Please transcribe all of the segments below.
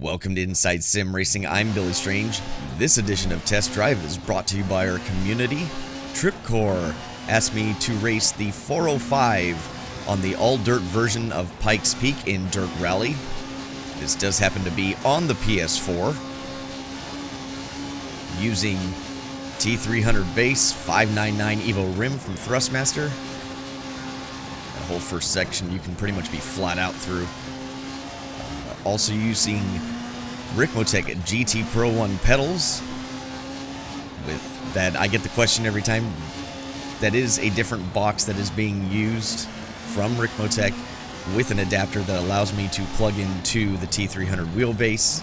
Welcome to Inside Sim Racing. I'm Billy Strange. This edition of Test Drive is brought to you by our community. Tripcore asked me to race the 405 on the all-dirt version of Pikes Peak in Dirt Rally. This does happen to be on the PS4 using T300 base 599 Evo rim from Thrustmaster. The whole first section you can pretty much be flat out through. Also using Ricmotech GT Pro 1 pedals. With that, I get the question every time. That is a different box that is being used from Ricmotech with an adapter that allows me to plug into the T300 wheelbase.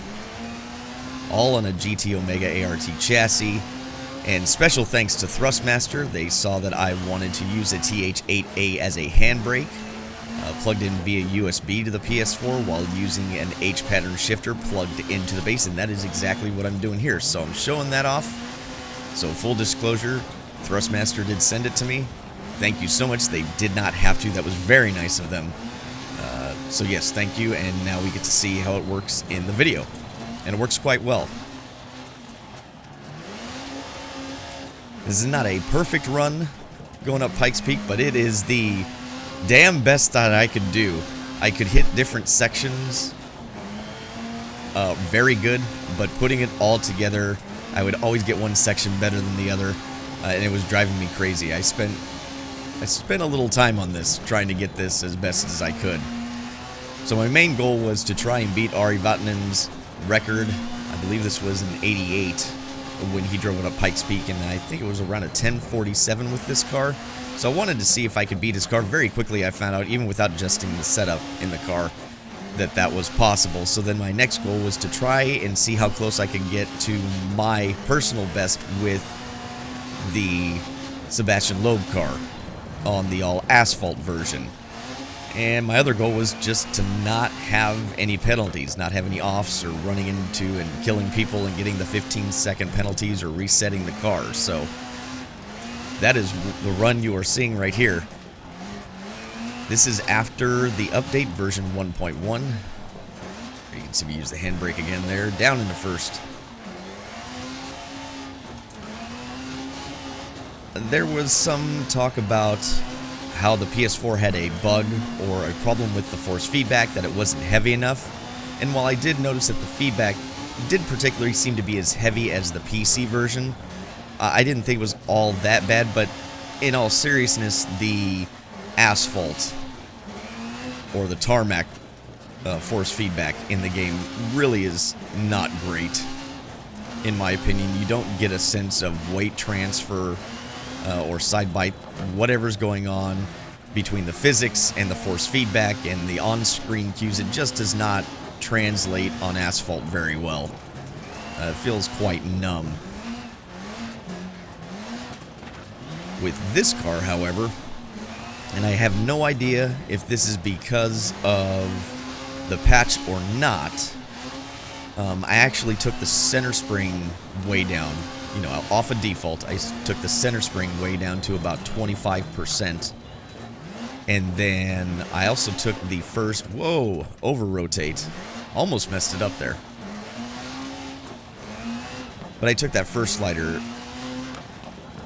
All on a GT Omega ART chassis. And special thanks to Thrustmaster. They saw that I wanted to use a TH8A as a handbrake. Plugged in via USB to the PS4 while using an H-pattern shifter plugged into the base, and that is exactly what I'm doing here. So I'm showing that off. So full disclosure, Thrustmaster did send it to me. Thank you so much. They did not have to. That was very nice of them. So yes, thank you, and now we get to see how it works in the video. And it works quite well. This is not a perfect run going up Pikes Peak, but it is the damn best that I could do. I could hit different sections very good, but putting it all together, I would always get one section better than the other, and it was driving me crazy. I spent a little time on this, trying to get this as best as I could. So my main goal was to try and beat Ari Vatanen's record. I believe this was in '88 when he drove it up Pikes Peak, and I think it was around a 10:47 with this car. So I wanted to see if I could beat his car. Very quickly I found out, even without adjusting the setup in the car, that was possible. So then my next goal was to try and see how close I could get to my personal best with the Sebastian Loeb car on the all-asphalt version. And my other goal was just to not have any penalties, not have any offs or running into and killing people and getting the 15-second penalties or resetting the car. So that is the run you are seeing right here. This is after the update version 1.1. You can see me use the handbrake again there, down into first. There was some talk about how the PS4 had a bug or a problem with the force feedback, that it wasn't heavy enough. And while I did notice that the feedback didn't particularly seem to be as heavy as the PC version, I didn't think it was all that bad, but in all seriousness, the asphalt or the tarmac force feedback in the game really is not great, in my opinion. You don't get a sense of weight transfer or side bite, whatever's going on between the physics and the force feedback and the on-screen cues. It just does not translate on asphalt very well. It feels quite numb. With this car, however, and I have no idea if this is because of the patch or not, I actually took the center spring way down. You know, off of default, I took the center spring way down to about 25%. And then I also took the first, over-rotate. Almost messed it up there. But I took that first slider.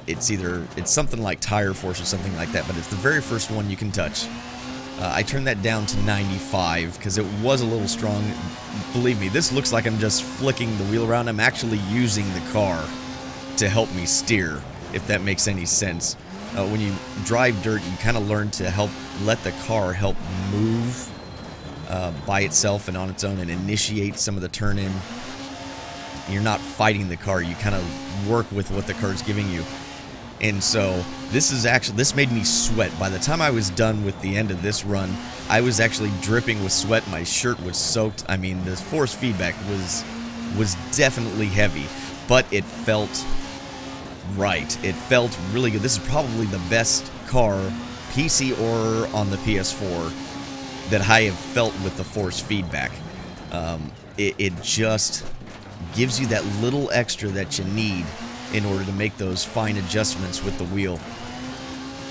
It's something like tire force or something like that, but it's the very first one you can touch. I turned that down to 95 because it was a little strong. Believe me, this looks like I'm just flicking the wheel around. I'm actually using the car to help me steer, if that makes any sense. When you drive dirt, you kind of learn to let the car help move by itself and on its own and initiate some of the turn-in. You're not fighting the car. You kind of work with what the car's giving you. And so this made me sweat. By the time I was done with the end of this run, I was actually dripping with sweat. My shirt was soaked. I mean, the force feedback was definitely heavy, but it felt right. It felt really good. This is probably the best car, PC or on the PS4, that I have felt with the force feedback. It just gives you that little extra that you need in order to make those fine adjustments with the wheel.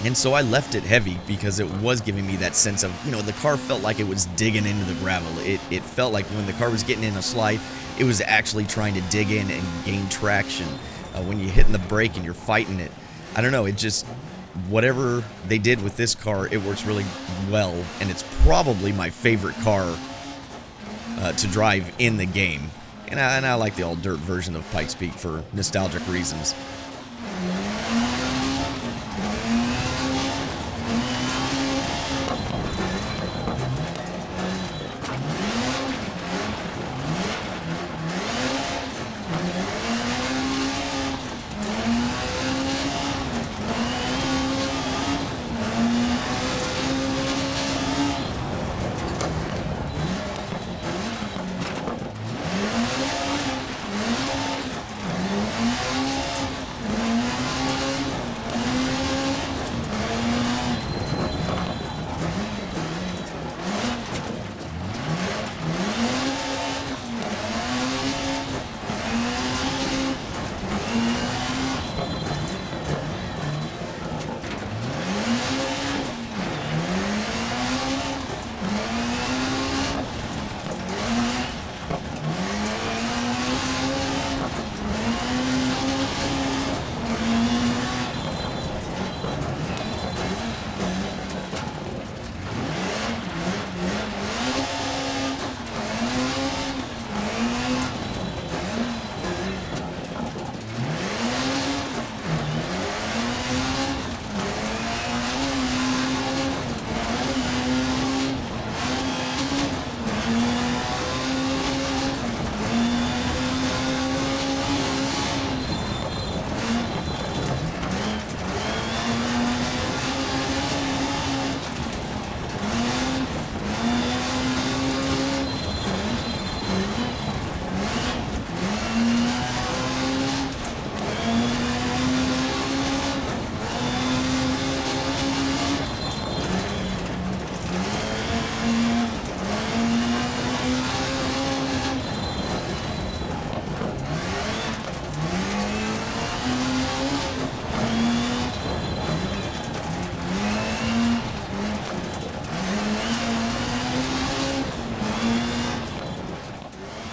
And so I left it heavy because it was giving me that sense of, you know, the car felt like it was digging into the gravel. It felt like when the car was getting in a slide, it was actually trying to dig in and gain traction. When you're hitting the brake and you're fighting it, I don't know, it just, whatever they did with this car, it works really well. And it's probably my favorite car to drive in the game. And I like the all-dirt version of Pikes Peak for nostalgic reasons.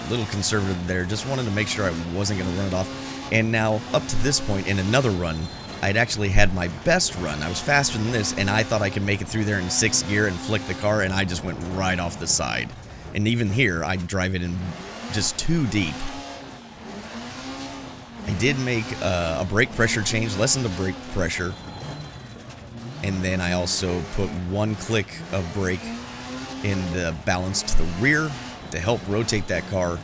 Little conservative there, just wanted to make sure I wasn't going to run it off. And now, up to this point, in another run, I'd actually had my best run. I was faster than this, and I thought I could make it through there in 6th gear and flick the car, and I just went right off the side. And even here, I drive it in just too deep. I did make a brake pressure change, lessen the brake pressure, and then I also put 1 click of brake in the balance to the rear to help rotate that car.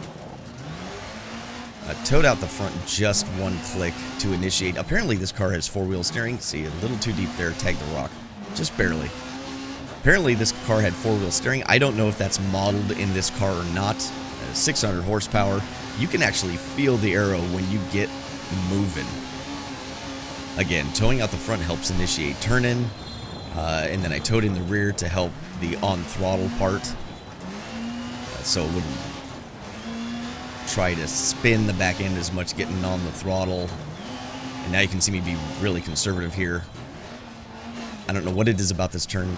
Towed out the front just 1 click to initiate. Apparently this car has 4-wheel steering. See, a little too deep there, tagged the rock. Just barely. Apparently this car had 4-wheel steering. I don't know if that's modeled in this car or not. 600 horsepower. You can actually feel the aero when you get moving. Again, towing out the front helps initiate turn-in. And then I towed in the rear to help the on-throttle part. So it wouldn't try to spin the back end as much getting on the throttle. And now you can see me be really conservative here. I don't know what it is about this turn.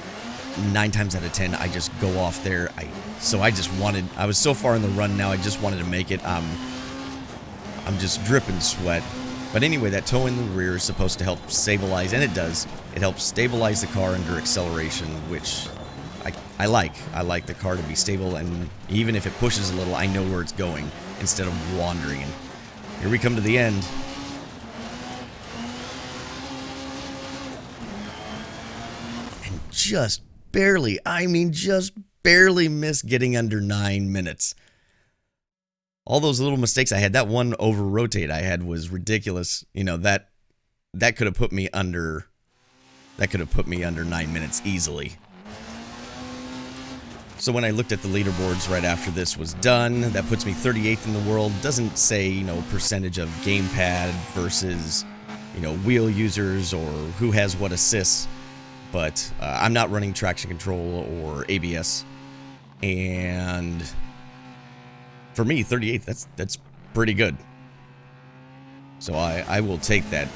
9 times out of 10, I just go off there. I was so far in the run now, I just wanted to make it. I'm just dripping sweat. But anyway, that toe in the rear is supposed to help stabilize, and it does. It helps stabilize the car under acceleration, which I like. I like the car to be stable, and even if it pushes a little, I know where it's going instead of wandering. And here we come to the end. And just barely, I mean just barely missed getting under 9 minutes. All those little mistakes I had, that one over-rotate I had was ridiculous. You know, that could have put me under 9 minutes easily. So when I looked at the leaderboards right after this was done, that puts me 38th in the world. Doesn't say, you know, percentage of gamepad versus, you know, wheel users or who has what assists. But I'm not running traction control or ABS. And for me, 38th, that's pretty good. So I will take that.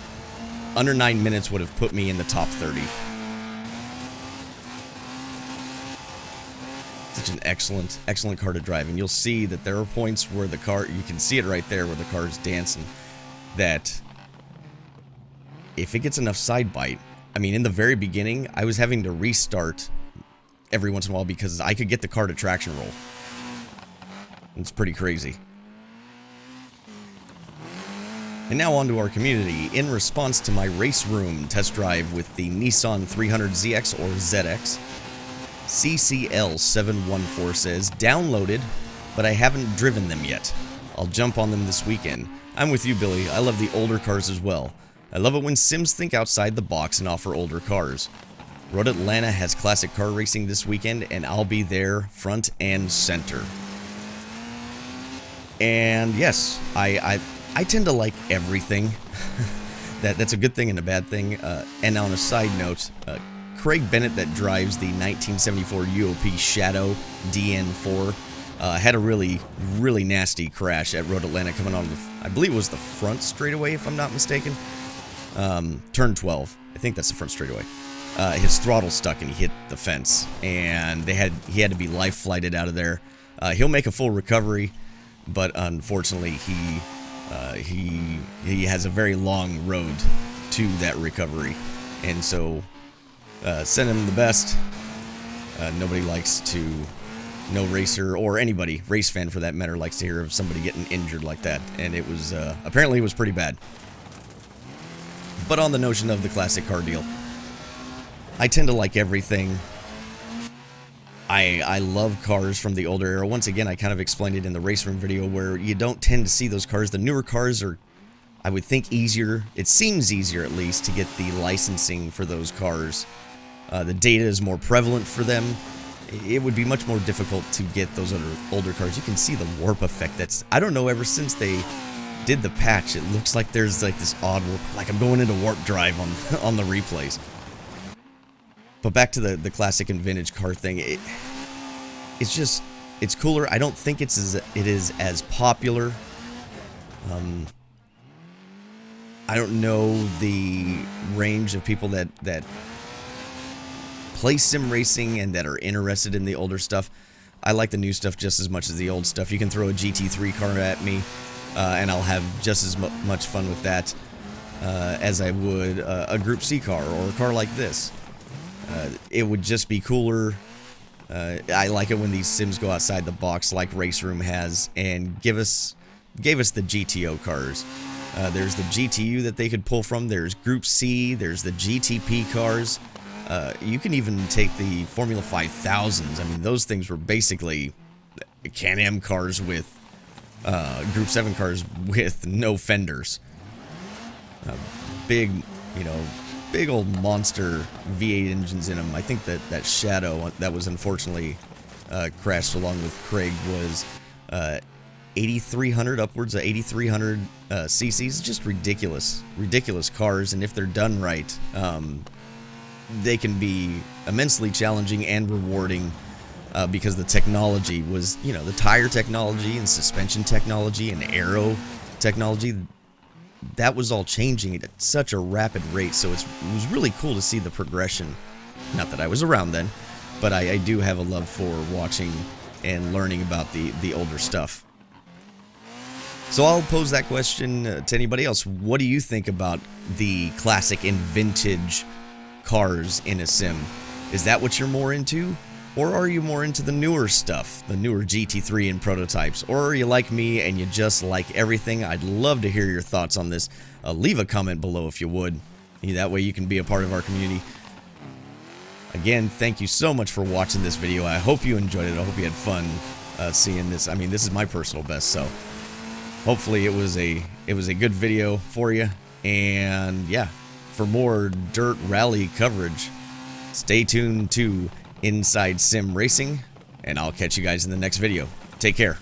Under 9 minutes would have put me in the top 30. Such an excellent car to drive. And you'll see that there are points where the car, you can see it right there where the car is dancing, that if it gets enough side bite, I mean, in the very beginning, I was having to restart every once in a while because I could get the car to traction roll. It's pretty crazy. And now on to our community. In response to my race room test drive with the Nissan 300ZX or ZX, CCL714 says, downloaded, but I haven't driven them yet. I'll jump on them this weekend. I'm with you, Billy. I love the older cars as well. I love it when Sims think outside the box and offer older cars. Road Atlanta has classic car racing this weekend, and I'll be there front and center. And yes, I tend to like everything. That's a good thing and a bad thing. And on a side note, Craig Bennett, that drives the 1974 UOP Shadow DN4, had a really nasty crash at Road Atlanta coming on, I believe it was the front straightaway, if I'm not mistaken. Turn 12. I think that's the front straightaway. His throttle stuck and he hit the fence, and he had to be life flighted out of there. He'll make a full recovery, but unfortunately he has a very long road to that recovery, and so send him the best. Nobody likes to, no racer or anybody, race fan for that matter, likes to hear of somebody getting injured like that, and it was apparently it was pretty bad. But on the notion of the classic car deal, I tend to like everything. I love cars from the older era. Once again, I kind of explained it in the race room video where you don't tend to see those cars. The newer cars are, I would think, easier. It seems easier, at least, to get the licensing for those cars. The data is more prevalent for them. It would be much more difficult to get those older cars. You can see the warp effect. That's, I don't know, ever since they did the patch, it looks like there's like this odd warp, like I'm going into warp drive on the replays. But back to the classic and vintage car thing, it's just, it's cooler. I don't think it is as popular. I don't know the range of people that play sim racing and that are interested in the older stuff. I like the new stuff just as much as the old stuff. You can throw a GT3 car at me, and I'll have just as much fun with that as I would a Group C car or a car like this. It would just be cooler. I like it when these sims go outside the box like Race Room has and gave us the GTO cars. There's the GTU that they could pull from. There's Group C. There's the GTP cars. You can even take the Formula 5000s. I mean, those things were basically Can-Am cars with Group 7 cars with no fenders. Big, big old monster V8 engines in them. I think that Shadow that was unfortunately crashed along with Craig was 8,300, upwards of 8,300 cc's. Just ridiculous cars, and if they're done right, they can be immensely challenging and rewarding because the technology was, the tire technology and suspension technology and aero technology, that was all changing at such a rapid rate. So it was really cool to see the progression. Not that I was around then, but I do have a love for watching and learning about the older stuff. So I'll pose that question to anybody else. What do you think about the classic and vintage cars in a sim? Is that what you're more into? Or are you more into the newer stuff, the newer GT3 and prototypes? Or are you like me and you just like everything? I'd love to hear your thoughts on this. Leave a comment below if you would. That way you can be a part of our community. Again, thank you so much for watching this video. I hope you enjoyed it. I hope you had fun seeing this. I mean, this is my personal best, so hopefully it was a good video for you. And yeah, for more dirt rally coverage, stay tuned to Inside Sim Racing, and I'll catch you guys in the next video. Take care.